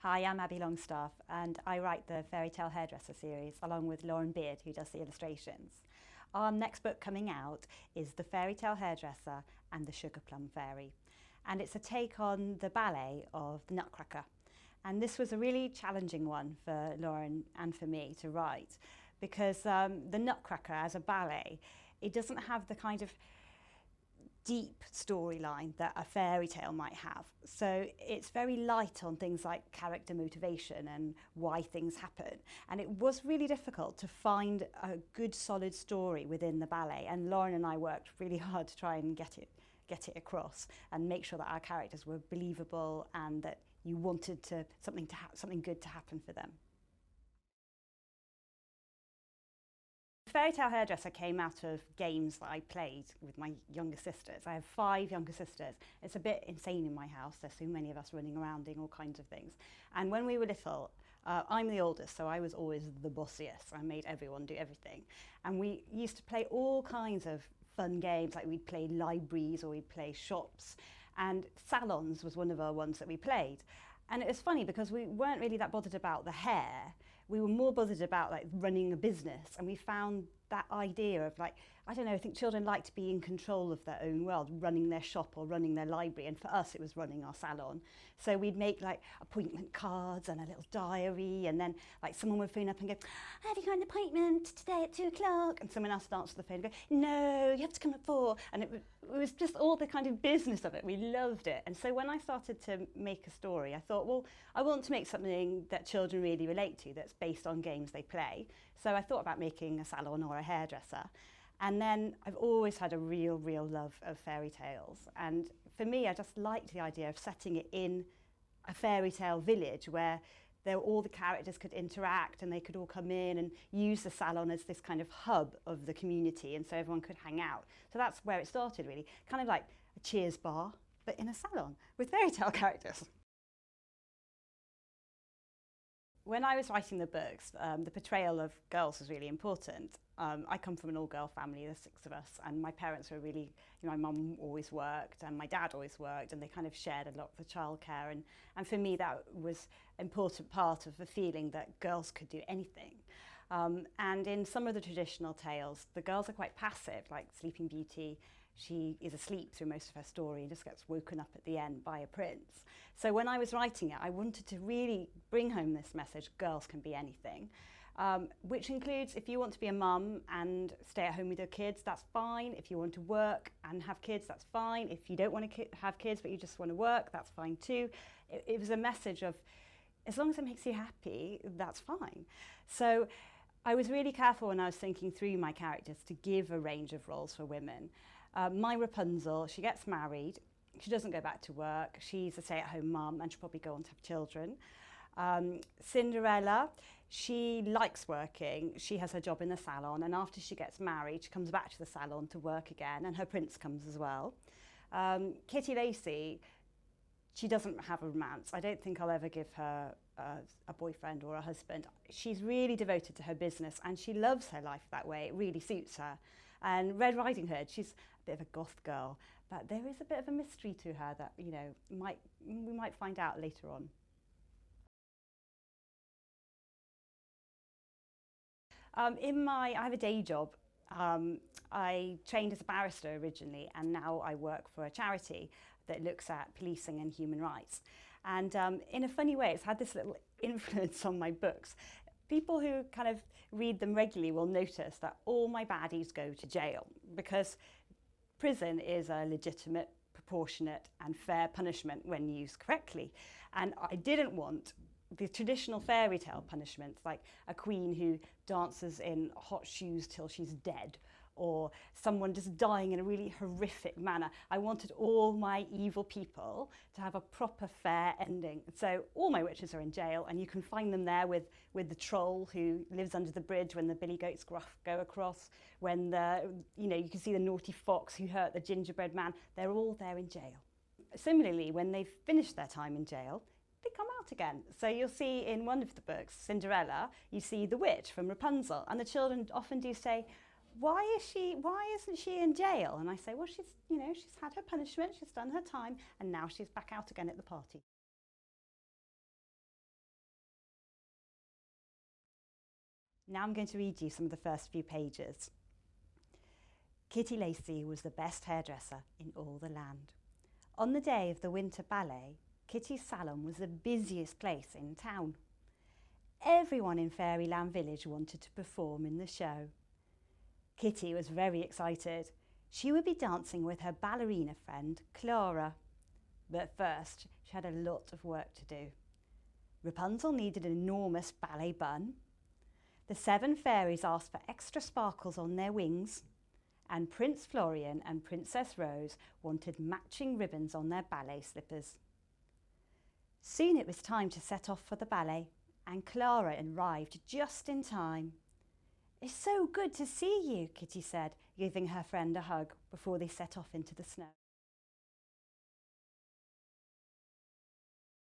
Hi, I'm Abby Longstaff and I write the Fairytale Hairdresser series along with Lauren Beard, who does the illustrations. Our next book coming out is The Fairytale Hairdresser and the Sugar Plum Fairy, and it's a take on the ballet of the Nutcracker. And this was a really challenging one for Lauren and for me to write because the Nutcracker as a ballet, it doesn't have the kind of deep storyline that a fairy tale might have. So it's very light on things like character motivation and why things happen. And it was really difficult to find a good solid story within the ballet. And Lauren and I worked really hard to try and get it across and make sure that our characters were believable and that you wanted something good to happen for them. Fairytale Hairdresser came out of games that I played with my younger sisters. I have 5 younger sisters. It's a bit insane in my house. There's so many of us running around doing all kinds of things. And when we were little, I'm the oldest, so I was always the bossiest. I made everyone do everything. And we used to play all kinds of fun games, like we'd play libraries or we'd play shops. And salons was one of our ones that we played. And it was funny because we weren't really that bothered about the hair. We were more bothered about like running a business, and we found that idea of like, I don't know, I think children like to be in control of their own world, running their shop or running their library, and for us it was running our salon. So we'd make like appointment cards and a little diary, and then like someone would phone up and go, have you got an appointment today at 2 o'clock? And someone else would answer the phone and go, no, you have to come at 4. And it was just all the kind of business of it. We loved it. And so when I started to make a story, I thought, well, I want to make something that children really relate to, that's based on games they play. So I thought about making a salon or a hairdresser. And then I've always had a real love of fairy tales. And for me, I just liked the idea of setting it in a fairy tale village where all the characters could interact and they could all come in and use the salon as this kind of hub of the community, and so everyone could hang out. So that's where it started, really. Kind of like a Cheers bar, but in a salon with fairy tale characters. When I was writing the books, the portrayal of girls was really important. I come from an all-girl family, there's 6 of us, and my parents were really, my mum always worked and my dad always worked, and they kind of shared a lot of the childcare, and for me that was an important part of the feeling that girls could do anything. And in some of the traditional tales, the girls are quite passive, like Sleeping Beauty. She is asleep through most of her story and just gets woken up at the end by a prince. So when I was writing it, I wanted to really bring home this message, girls can be anything, which includes if you want to be a mum and stay at home with your kids, that's fine. If you want to work and have kids, that's fine. If you don't want to have kids but you just want to work, that's fine too. It was a message of, as long as it makes you happy, that's fine. So I was really careful when I was thinking through my characters to give a range of roles for women. My Rapunzel, she gets married, she doesn't go back to work, she's a stay-at-home mum and she'll probably go on to have children. Cinderella, she likes working, she has her job in the salon, and after she gets married she comes back to the salon to work again, and her prince comes as well. Kitty Lacy, she doesn't have a romance. I don't think I'll ever give her a boyfriend or a husband. She's really devoted to her business and she loves her life that way. It really suits her. And Red Riding Hood, she's a bit of a goth girl, but there is a bit of a mystery to her that, we might find out later on. I have a day job. I trained as a barrister originally, and now I work for a charity that looks at policing and human rights. And in a funny way, it's had this little influence on my books. People who kind of read them regularly will notice that all my baddies go to jail, because prison is a legitimate, proportionate and fair punishment when used correctly. And I didn't want the traditional fairy tale punishments, like a queen who dances in hot shoes till she's dead, or someone just dying in a really horrific manner. I wanted all my evil people to have a proper fair ending. So all my witches are in jail, and you can find them there with the troll who lives under the bridge when the billy goats go across, when you can see the naughty fox who hurt the gingerbread man. They're all there in jail. Similarly, when they've finished their time in jail, they come out again. So you'll see in one of the books, Cinderella, you see the witch from Rapunzel, and the children often do say, why isn't she in jail? And I say, well, she's had her punishment, she's done her time, and now she's back out again at the party. Now I'm going to read you some of the first few pages. Kitty Lacy was the best hairdresser in all the land. On the day of the winter ballet, Kitty's salon was the busiest place in town. Everyone in Fairyland Village wanted to perform in the show. Kitty was very excited. She would be dancing with her ballerina friend, Clara. But first, she had a lot of work to do. Rapunzel needed an enormous ballet bun. The 7 fairies asked for extra sparkles on their wings. And Prince Florian and Princess Rose wanted matching ribbons on their ballet slippers. Soon it was time to set off for the ballet, and Clara arrived just in time. "It's so good to see you," Kitty said, giving her friend a hug before they set off into the snow.